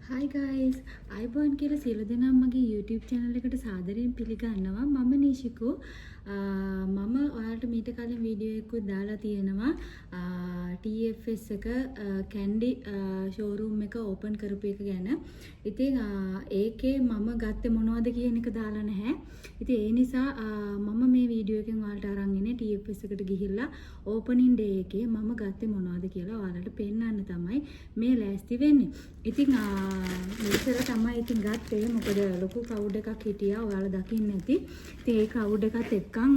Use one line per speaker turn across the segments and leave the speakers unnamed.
Hi guys, අයිබෝන් කියලා සියලු දෙනාම මගේ YouTube channel එකට සාදරයෙන් පිළිගන්නවා. මම නිෂිකෝ. මම ඔයාලට මීට කලින් වීඩියෝ එකක් දාලා තියෙනවා. TFS එක කැන්ඩි showroom එක open කරපු එක ගැන. ඉතින් ඒකේ මම ගත්තේ මොනවද කියන එක දාලා නැහැ. ඉතින් ඒ නිසා මම මේ වීඩියෝ එකෙන් ඔයාලට අරන් ඉන්නේ TFS එකට ගිහිල්ලා opening day එකේ මම ගත්තේ මොනවද කියලා ඔයාලට පෙන්නන්න තමයි මේ ලෑස්ති වෙන්නේ. ඉතින් මෙතර තමයි ඉතින් ගත්තේ මොකද ලොකු ක්‍රවුඩ් එකක් හිටියා ඔයාලා දකින්න ඇති. ඉතින් ඒ ක්‍රවුඩ් එකත් එක්කන්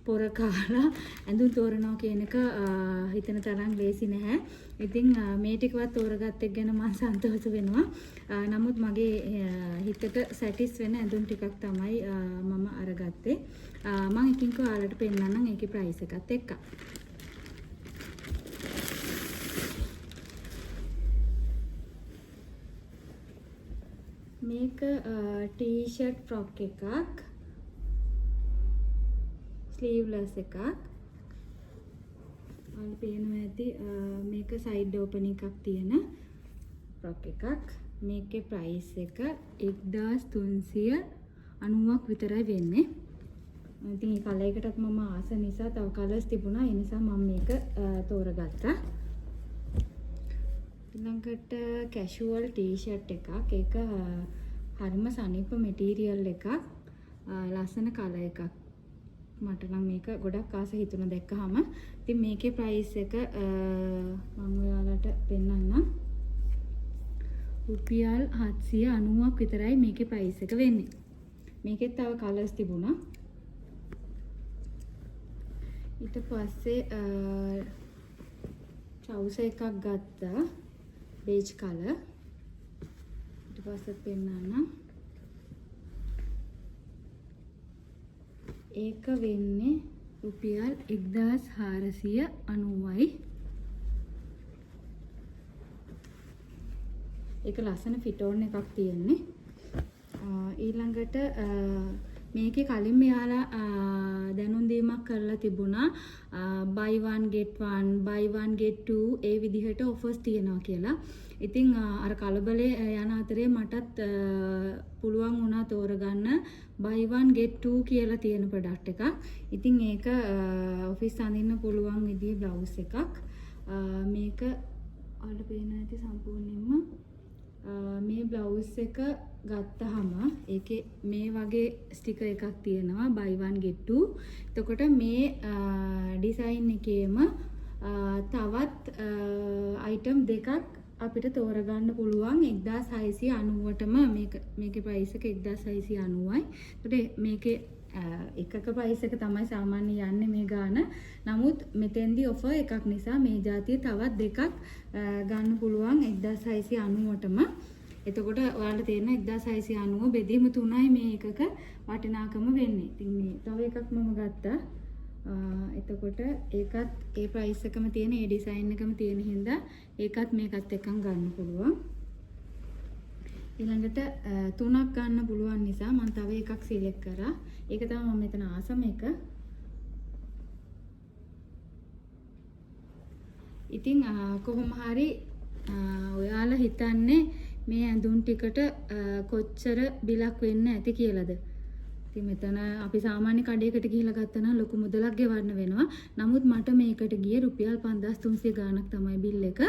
පොර කාලා ඇඳුම් තෝරනවා කියන එක හිතන තරම් ලේසි නැහැ. ඉතින් මේ ටිකවත් තෝරගත්ත එක ගැන මම සන්තෝෂ වෙනවා. නමුත් මගේ හිතට සැටිස් වෙන ඇඳුම් ටිකක් තමයි මම අරගත්තේ. මම එකින්ක ඔයාලට පෙන්නන්නම් ඒකේ ප්‍රයිස් එකත් එක්ක. මේක ටී-ෂර්ට් ෆ්‍රොක් එකක් ස්ලීව්ලස් එකක් ඔයාලා පේනවා ඇති මේක සයිඩ් ඕපන් එකක් තියෙන ෆ්‍රොක් එකක් මේකේ ප්‍රයිස් එක 1390ක් විතරයි වෙන්නේ. ඉතින් මේ කලර් එකටත් මම ආස නිසා තව කලර්ස් තිබුණා ඒ නිසා මම මේක තෝරගත්තා. ඊළඟට කැෂුවල් ටී-ෂර්ට් එකක් ඒක හරිම සනීප මැටීරියල් එකක් ලස්සන කලර් එකක් මට නම් මේක ගොඩක් ආස හිතුණා දැක්කහම. ඉතින් මේකේ ප්‍රයිස් එක මම ඔයාලට පෙන්නන්නම්. රුපියල් 790ක් විතරයි මේකේ ප්‍රයිස් එක වෙන්නේ. මේකෙත් තව කලර්ස් තිබුණා. ඊට පස්සේ ට්‍රවුසර් එකක් ගත්තා beige color. ඊට පස්සේ පෙන්නන්න. ඒක වෙන්නේ රුපියල් 1490යි. ඒක ලස්සන ෆිට ඕන් එකක් තියෙන්නේ. ඊළඟට මේකේ කලින් මෙයාලා දැනුම් දීමක් කරලා තිබුණා buy one get one buy one get two ඒ විදිහට offers තියනවා කියලා. ඉතින් අර කලබලේ යන අතරේ මටත් පුළුවන් වුණා තෝරගන්න buy one get two කියලා තියෙන ප්‍රොඩක්ට් එකක්. ඉතින් ඒක ඔෆිස් අඳින්න පුළුවන් විදිහේ බ්ලවුස් එකක්. මේක ඔයාලට පේන්න ඇති සම්පූර්ණයෙන්ම මේ බ්ලවුස් එක ගත්තහම ඒකේ මේ වගේ ස්ටිකර් එකක් තියෙනවා buy one get two. එතකොට මේ ඩිසයින් එකේම තවත් අයිටම් දෙකක් අපිට තෝරගන්න පුළුවන් 1690ටම මේකේ ප්‍රයිස් එක 1690යි. එතකොට මේකේ එකක ප්‍රයිස් එක තමයි සාමාන්‍ය යන්නේ මේ ගාන. නමුත් මෙතෙන්දී ඔෆර් එකක් නිසා මේ જાතිය තවත් දෙකක් ගන්න පුළුවන් 1690ටම. එතකොට ඔයාලට තේරෙන 1690 බෙදීම 3යි මේ එකක වටිනාකම වෙන්නේ. ඉතින් මේ තව එකක් මම ගත්තා. එතකොට ඒකත් ඒ ප්‍රයිස් එකම තියෙන ඒ ඩිසයින් එකම තියෙන හින්දා ඒකත් මේකත් එක්කන් ගන්න පුළුවන්. ඊළඟට තුනක් ගන්න පුළුවන් නිසා මම තව එකක් සිලෙක්ට් කරා. ඒක තමයි මම මෙතන ආසම එක. ඉතින් කොහොම හරි ඔයාලා හිතන්නේ මේ ඇඳුම් ටිකට කොච්චර බිලක් වෙන්න ඇති කියලාද? ඉතින් මෙතන අපි සාමාන්‍ය කඩේකට ගිහිල්ලා ගත්තා නම් ලොකු මුදලක් ගෙවන්න වෙනවා. නමුත් මට මේකට ගියේ රුපියල් 5300 ගාණක් තමයි බිල් එක.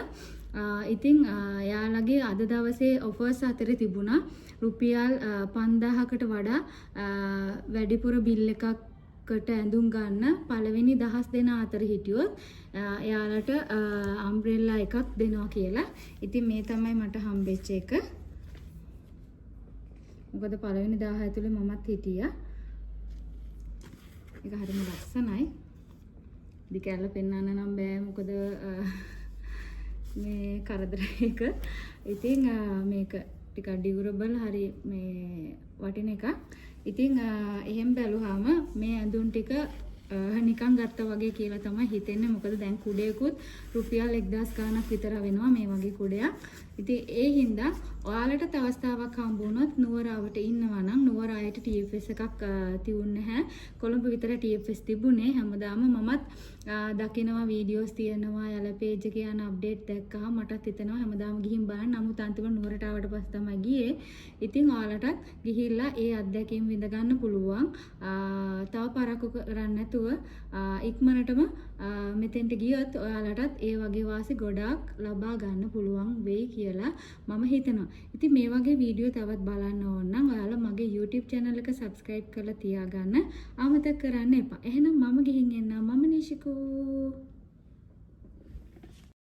ඉතින් යාළගේ අද දවසේ ඔෆර්ස් අතරේ තිබුණා රුපියල් 5000කට වඩා වැඩිපුර බිල් එකකට ඇඳුම් ගන්න පළවෙනි 10 දෙනා අතර හිටියොත් එයාලට අම්බ්‍රෙල්ලා එකක් දෙනවා කියලා. ඉතින් මේ තමයි මට හම්බෙච්ච එක. මොකද පළවෙනි 10 ඇතුලේ මමත් හිටියා. ඒක හරිම ලස්සනයි. දිකැල්ල පෙන්වන්න නම් බෑ මොකද මේ කරදර එක. ඉතින් මේක ටිකක් ඩියුරබල් හරි මේ වටින එකක්. ඉතින් එහෙම බැලුවාම මේ ඇඳුම් ටික නිකන් ගත්තා වගේ කියලා තමයි හිතෙන්නේ. මොකද දැන් කුඩේකුත් රුපියල් 1000 ගාණක් විතර වෙනවා මේ වගේ කුඩයක්. ඉතින් ඒ හින්දා ඔයාලට අවස්ථාවක් හම්බ වුණොත් නුවරාවට ඉන්නවා නම් නුවර ආයට TFS එකක් තියුන්නේ නැහැ. කොළඹ විතර TFS තිබුණේ. හැමදාම මමත් දකිනවා වීඩියෝස් තියෙනවා. යාලා පේජ් එකේ යන අප්ඩේට් දැක්කහම මටත් හිතෙනවා හැමදාම ගිහින් බලන්න. නමුත් අන්තිමට නුවරට ආවට පස්සේ තමයි ගියේ. ඉතින් ඔයාලටත් ගිහිල්ලා ඒ අත්දැකීම් විඳ ගන්න පුළුවන්. තව පරක්කු කරන්නේ නැතුව ඉක්මනටම මෙතෙන්ට ගියොත් ඔයාලටත් ඒ වගේ වාසි ගොඩාක් ලබා ගන්න පුළුවන් වෙයි කියලා මම හිතනවා. ඉතින් මේ වගේ වීඩියෝ තවත් බලන්න ඕන නම් ඔයාලා මගේ YouTube channel එක subscribe කරලා තියාගන්න අමතක කරන්න එපා. එහෙනම් මම ගිහින් එන්නම්. මම නිෂිකෝ.